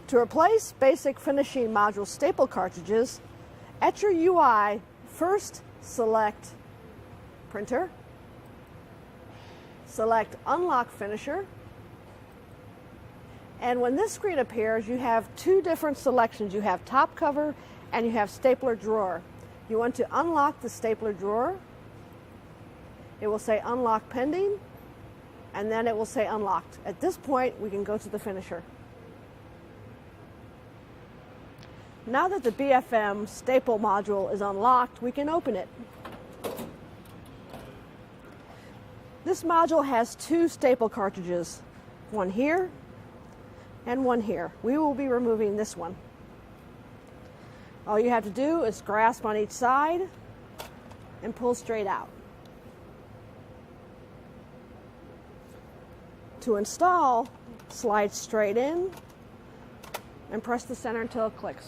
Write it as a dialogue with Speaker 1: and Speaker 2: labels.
Speaker 1: To replace basic finishing module staple cartridges, at your UI, first select Printer, select Unlock Finisher, and when this screen appears, you have two different selections. You have Top Cover and you have Stapler Drawer. You want to unlock the stapler drawer. It will say Unlock Pending, and then it will say Unlocked. At this point, we can go to the finisher. Now that the BFM staple module is unlocked, we can open it. This module has two staple cartridges, one here and one here. We will be removing this one. All you have to do is grasp on each side and pull straight out. To install, slide straight in and press the center until it clicks.